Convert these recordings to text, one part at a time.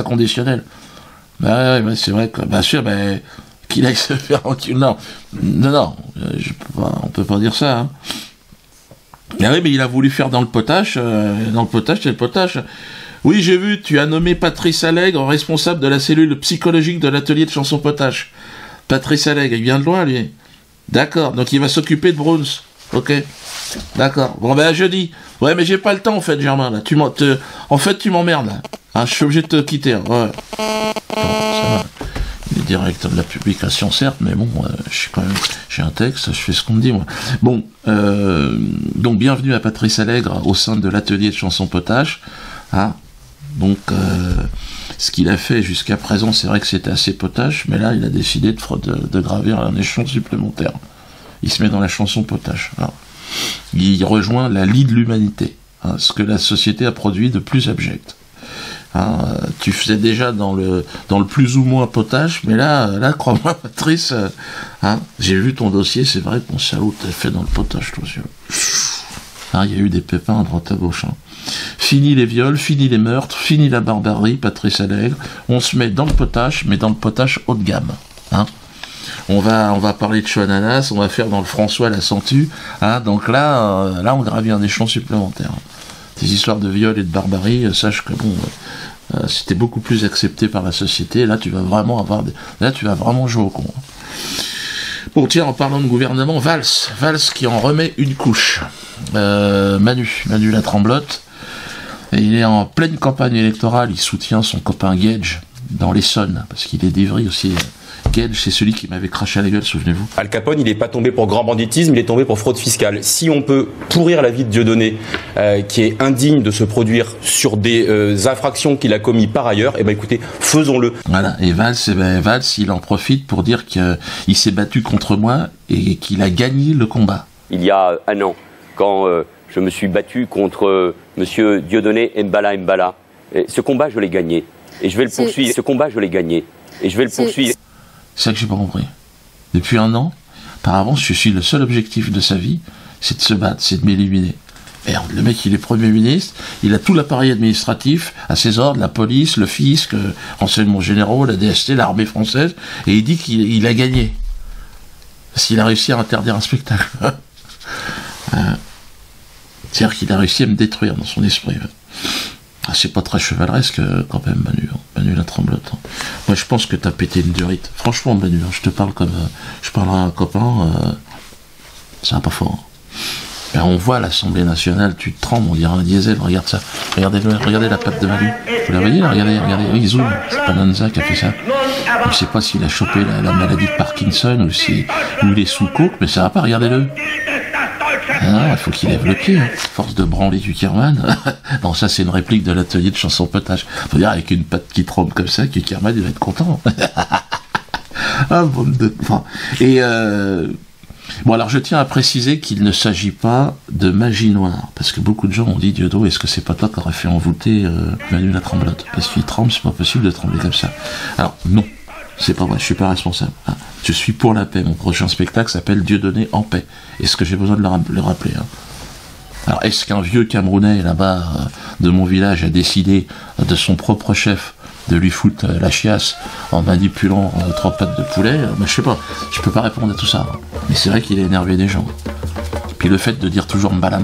conditionnel. Bah, ouais, c'est vrai que, bien sûr, qu'il aille se faire enculer. Non, on peut pas dire ça. Hein. Ah oui, mais il a voulu faire dans le potache, c'est le potache. Oui, j'ai vu, tu as nommé Patrice Allègre responsable de la cellule psychologique de l'atelier de chanson potache. Patrice Allègre, il vient de loin, lui. D'accord, donc il va s'occuper de Bruns. Ok, d'accord. Bon, à jeudi. Ouais, mais j'ai pas le temps, en fait, Germain, là. En fait, tu m'emmerdes, là. Hein, je suis obligé de te quitter, hein. Ouais. Bon, ça va. Il est directeur de la publication, certes, mais bon, j'ai un texte, je fais ce qu'on me dit, moi. Bon, donc bienvenue à Patrice Allègre au sein de l'atelier de chanson potache. Hein. Donc, ce qu'il a fait jusqu'à présent, c'est vrai que c'était assez potache, mais là, il a décidé de gravir un échelon supplémentaire. Il se met dans la chanson potache. Hein. Il rejoint la lie de l'humanité, hein, ce que la société a produit de plus abject. Hein, tu faisais déjà dans le plus ou moins potache, mais là crois-moi, Patrice, hein, j'ai vu ton dossier, c'est vrai que mon salaud t'as fait dans le potache, toi aussi. Hein, il y a eu des pépins à droite à gauche. Hein. Fini les viols, fini les meurtres, fini la barbarie, Patrice Allègre. On se met dans le potache, mais dans le potache haut de gamme. Hein. On va parler de Chouananas, on va faire dans le François la Sentue. Hein, donc là, on gravit un échelon supplémentaire. Ces histoires de viol et de barbarie, sache que bon, c'était beaucoup plus accepté par la société. Là, tu vas vraiment jouer au con. Bon, tiens, en parlant de gouvernement, Valls qui en remet une couche. Manu la tremblote. Et il est en pleine campagne électorale, il soutient son copain Gage dans l'Essonne, parce qu'il est d'Ivry aussi. Gage, c'est celui qui m'avait craché à la gueule, souvenez-vous. Al Capone, il n'est pas tombé pour grand banditisme, il est tombé pour fraude fiscale. Si on peut pourrir la vie de Dieudonné, qui est indigne de se produire sur des infractions qu'il a commis par ailleurs, eh ben écoutez, faisons-le. Voilà, et Valls, il en profite pour dire qu'il s'est battu contre moi et qu'il a gagné le combat. Il y a un an, quand je me suis battu contre monsieur Dieudonné Mbala, ce combat, je l'ai gagné. Et je vais le poursuivre. Ce combat, je l'ai gagné. Et je vais le poursuivre. C'est ça que j'ai pas compris. Depuis un an, apparemment, je suis le seul objectif de sa vie, c'est de se battre, c'est de m'éliminer. Merde, le mec, il est Premier ministre, il a tout l'appareil administratif à ses ordres, la police, le fisc, renseignements généraux, la DST, l'armée française, et il dit qu'il a gagné. Parce qu'il a réussi à interdire un spectacle. C'est-à-dire qu'il a réussi à me détruire dans son esprit. Ah, c'est pas très chevaleresque quand même, Manu la tremblote. Moi, je pense que t'as pété une durite. Franchement, Manu, je te parle comme je parlerai à un copain. Ça va pas fort. Ben, on voit à l'Assemblée nationale, tu te trembles, on dirait un diesel. Regarde ça. Regardez la patte de Manu. Vous la voyez là? Regardez. Oui, il zoome. C'est pas Lanza qui a fait ça. Je sais pas s'il a chopé la maladie de Parkinson ou il est sous coke, mais ça va pas. Regardez-le. Ah, il faut qu'il lève le pied, hein. Force de branler du Kerman. Non, ça c'est une réplique de l'atelier de chanson potage. Faut dire avec une patte qui tremble comme ça, que Kerman il va être content. Ah, bande de... Enfin, et bon, alors je tiens à préciser qu'il ne s'agit pas de magie noire, parce que beaucoup de gens ont dit, Diodo, est-ce que c'est pas toi qui aurais fait envoûter Manu la tremblote? Parce qu'il tremble, c'est pas possible de trembler comme ça. Alors non, c'est pas vrai, je suis pas responsable. Hein. Je suis pour la paix. Mon prochain spectacle s'appelle Dieudonné en paix. Est-ce que j'ai besoin de le rappeler? Hein. Alors, est-ce qu'un vieux Camerounais là-bas de mon village a décidé de son propre chef de lui foutre la chiasse en manipulant 3 pattes de poulet? Ben, je sais pas. Je peux pas répondre à tout ça. Hein. Mais c'est vrai qu'il a énervé des gens. Puis le fait de dire toujours mbala,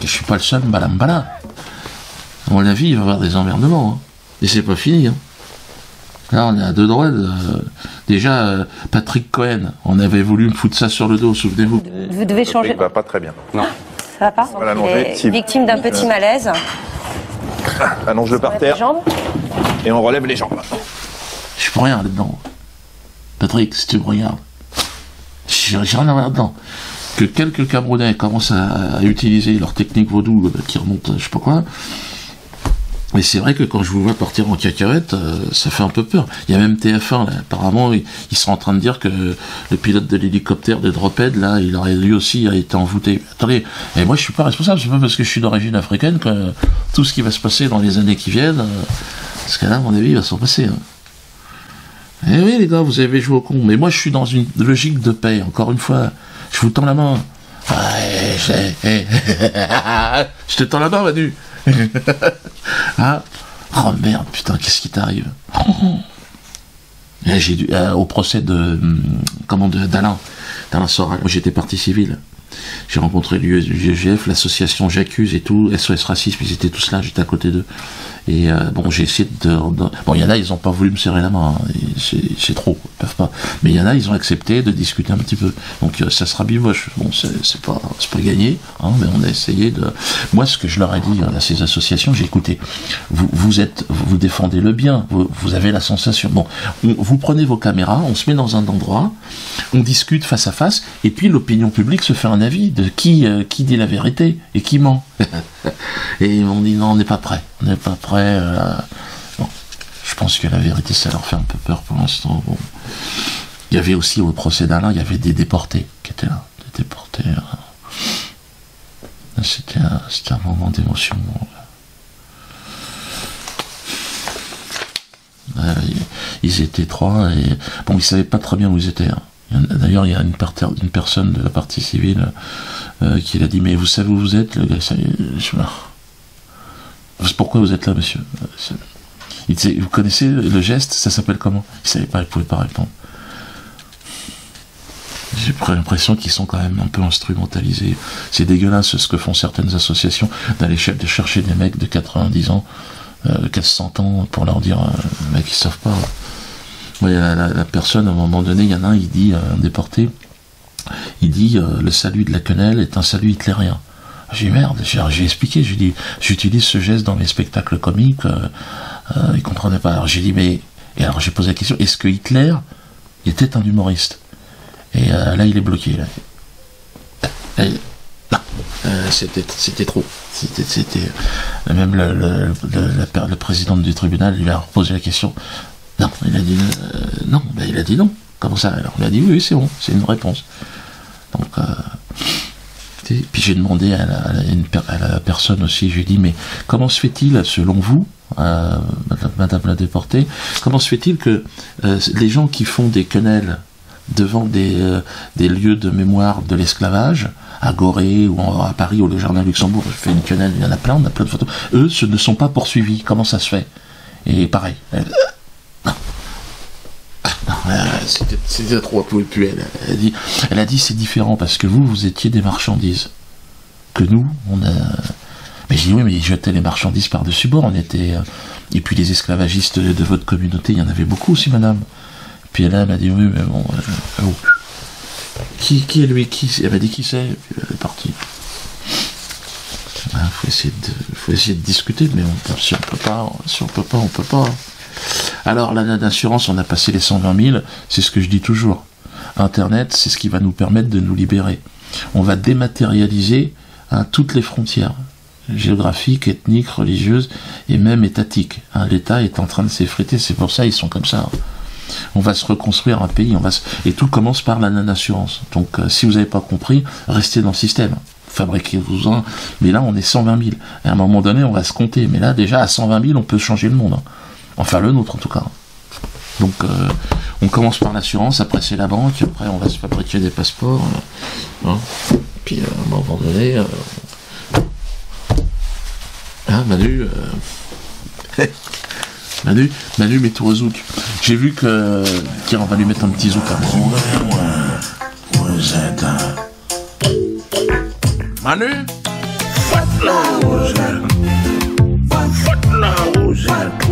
je suis pas le seul mbala. À mon avis, il va y avoir des emmerdements. Hein. Et c'est pas fini. Hein. Là, on est à deux droits. Déjà, Patrick Cohen, on avait voulu me foutre ça sur le dos, souvenez-vous. Vous devez changer. Ça va pas très bien. Non. Ça va pas? Il est victime d'un petit malaise. Allonge-le par terre. Et on relève les jambes. Je peux rien là-dedans. Patrick, si tu me regardes, j'ai rien à voir là-dedans. Que quelques Camerounais commencent à utiliser leur technique vaudou qui remonte, je sais pas quoi. Mais c'est vrai que quand je vous vois partir en cacahuète, ça fait un peu peur. Il y a même TF1, là, apparemment, ils sont en train de dire que le pilote de l'hélicoptère de Drophead, là, il aurait lui aussi été envoûté. Attendez, et moi je suis pas responsable, c'est pas parce que je suis d'origine africaine que tout ce qui va se passer dans les années qui viennent, parce que là, à mon avis, il va s'en passer. Hein. Eh oui, les gars, vous avez joué au con, mais moi je suis dans une logique de paix, encore une fois, je vous tends la main. Je te tends la main, Manu. Hein, Oh merde, putain, qu'est-ce qui t'arrive? J'ai dû, au procès d'Alain Soral. Moi, j'étais partie civile. J'ai rencontré l'UEGF, l'association J'accuse et tout, SOS Racisme, ils étaient tous là, j'étais à côté d'eux. Et bon, j'ai essayé bon, il y en a, ils n'ont pas voulu me serrer la main, hein, c'est trop, ils peuvent pas. Mais il y en a, ils ont accepté de discuter un petit peu. Donc ça sera bivoche. Bon, c'est pas gagné, hein, mais on a essayé de... Moi, ce que je leur ai dit à ces associations, j'ai écouté, vous défendez le bien, vous avez la sensation. Bon, vous prenez vos caméras, on se met dans un endroit, on discute face à face, et puis l'opinion publique se fait un avis de qui dit la vérité et qui ment. Et ils m'ont dit non, on n'est pas prêt. On n'est pas prêt. Bon, je pense que la vérité, ça leur fait un peu peur pour l'instant. Bon. Il y avait aussi au procès d'Alain, il y avait des déportés qui étaient là. Des déportés. C'était un moment d'émotion. Ils étaient 3 et bon, ils savaient pas très bien où ils étaient. Hein. D'ailleurs, il y a une personne de la partie civile qui l'a dit, mais vous savez où vous êtes, le gars, pourquoi vous êtes là, monsieur? Il disait, vous connaissez le geste, ça s'appelle comment? Il savait pas, il pouvait pas répondre. J'ai l'impression qu'ils sont quand même un peu instrumentalisés. C'est dégueulasse ce que font certaines associations, d'aller chercher des mecs de 90 ans, 100 ans, pour leur dire, mec, ils savent pas. Ouais, la personne, à un moment donné, il y en a un, il dit, un déporté, il dit, le salut de la quenelle est un salut hitlérien. J'ai dit, merde, j'ai expliqué, j'ai dit, j'utilise ce geste dans mes spectacles comiques, il comprenait pas. Alors j'ai dit, mais, et alors j'ai posé la question, est-ce que Hitler était un humoriste? Et là, il est bloqué, là. C'était trop. C'était même le président du tribunal, il lui a reposé la question. Non, il a dit non. Ben, il a dit non. Comment ça? Alors il a dit oui, c'est bon, c'est une réponse. Donc, puis j'ai demandé à la personne aussi, je lui ai dit, mais comment se fait-il, selon vous, Madame la déportée, comment se fait-il que les gens qui font des quenelles devant des lieux de mémoire de l'esclavage, à Gorée ou à Paris ou le Jardin Luxembourg, je fais une quenelle, il y en a plein, on a plein de photos, eux ne sont pas poursuivis, comment ça se fait? Et pareil, c'était trop, elle pouvait plus. Elle a dit c'est différent parce que vous étiez des marchandises. Que nous, on a. Mais j'ai dit oui, mais ils jetaient les marchandises par-dessus bord. On était. Et puis les esclavagistes de votre communauté, il y en avait beaucoup aussi, madame. Puis elle m'a dit oui, mais bon. Qui est lui? Elle m'a dit qui c'est? Et puis elle est partie. Faut essayer de discuter, mais si on peut pas, on peut pas. Alors, l'année d'assurance, on a passé les 120 000, c'est ce que je dis toujours. Internet, c'est ce qui va nous permettre de nous libérer. On va dématérialiser toutes les frontières, géographiques, ethniques, religieuses et même étatiques. L'État est en train de s'effriter, c'est pour ça ils sont comme ça. On va se reconstruire un pays, et tout commence par la non-assurance. Donc, si vous n'avez pas compris, restez dans le système. Fabriquez-vous-en. Mais là, on est 120 000. À un moment donné, on va se compter. Mais là, déjà, à 120 000, on peut changer le monde. Enfin, le nôtre, en tout cas. Donc, on commence par l'assurance, après c'est la banque, après on va se fabriquer des passeports. Puis, à un moment donné... Manu... Manu, mets-toi au zouk. J'ai vu que... Tiens, on va lui mettre un petit zouk. Vous êtes Manu? Faites-la, vous êtes. Faites-la, vous êtes.